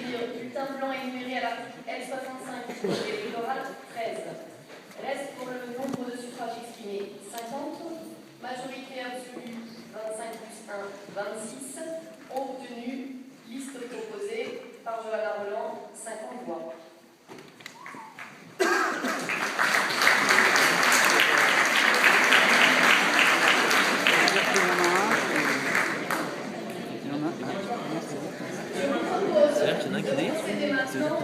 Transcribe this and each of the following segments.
dire bulletin blanc énuméré à l'article L65 du code électoral 13. Reste pour le nombre de suffrages exprimés 50, majorité absolue 25 plus 1, 26, ont obtenu, liste proposée par Johanna Roland, 50 voix. Je vous propose de procéder maintenant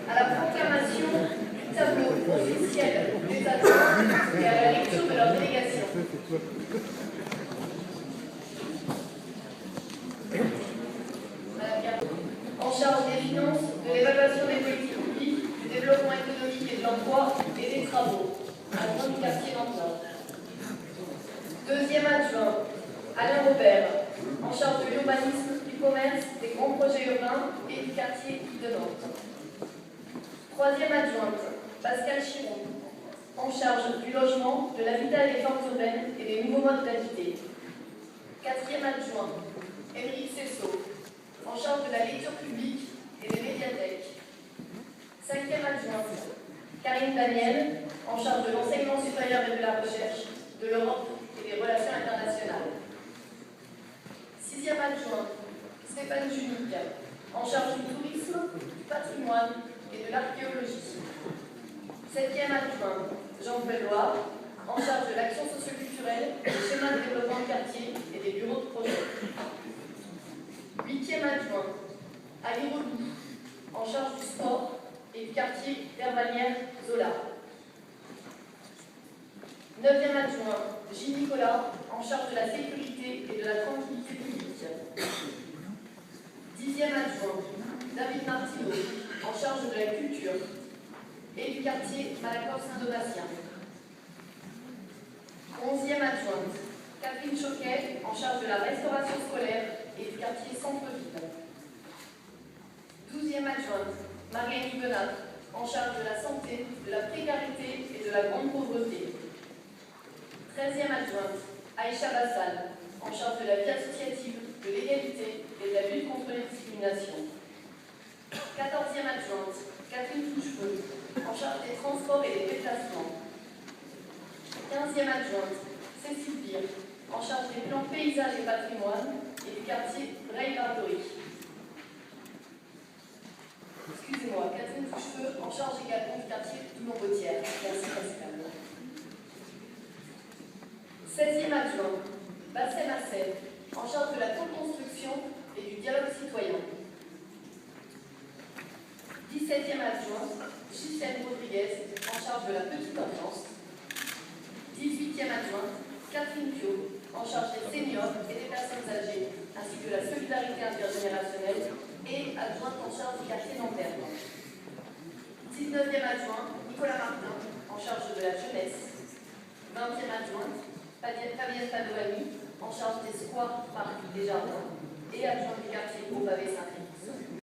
à la proclamation du tableau officiel des adjoints et à la lecture de leur délégation. Madame Carreau, en charge des finances, de l'évaluation des politiques publiques, du développement économique et de l'emploi et des travaux, adjoint du quartier d'emploi. Deuxième adjoint, Alain Robert, en charge de l'urbanisme, du commerce, des grands projets urbains et du quartier de Nantes. Troisième adjointe, Pascal Chiron, en charge du logement, de l'habitat et des formes urbaines et des nouveaux modes d'habiter. Quatrième adjoint, Émeric Cessot, en charge de la lecture publique et des médiathèques. Cinquième adjointe, Karine Daniel, en charge de l'enseignement supérieur et de la recherche, de l'Europe et des relations internationales. Sixième adjoint, Stéphane Junique, en charge du tourisme, du patrimoine et de l'archéologie. Septième adjoint, Jean Bellois, en charge de l'action socioculturelle, des schémas de développement de quartier et des bureaux de projet. Huitième adjoint, Ali Rodou, en charge du sport et du quartier d'Hermanière-Zola. Neuvième adjoint, Gilles Nicolas, en charge de la sécurité et de la tranquillité publique. Dixième adjoint, David Martineau, en charge de la culture et du quartier Malakoff-Saint-Donatien. Onzième adjointe, Catherine Choquet, en charge de la restauration scolaire et du quartier Centre-Ville. Douzième adjointe, Marguerite Benat, en charge de la santé, de la précarité et de la grande pauvreté. 13e adjointe, Aïcha Bassal, en charge de la vie associative, de l'égalité et de la lutte contre les discriminations. 14e adjointe, Catherine Touchefeu, en charge des transports et des déplacements. 15e adjointe, Cécile Beer, en charge des plans paysage et patrimoine et du quartier Breil-Barberie. Excusez-moi, Catherine Touchefeu, en charge également du quartier Toulon-Gautière. Merci Pascal. 16e adjoint, Bassem Assel, en charge de la co-construction et du dialogue citoyen. 17e adjoint, Gisèle Rodriguez, en charge de la petite enfance. 18e adjointe, Catherine Pio, en charge des seniors et des personnes âgées, ainsi que de la solidarité intergénérationnelle et adjointe en charge du quartier nantais. 19e adjoint, Nicolas Martin, en charge de la jeunesse. 20e adjointe, Fabienne Padovani, en charge des squares, parcs, des jardins et adjointe du quartier Gros Pavé Saint-Denis.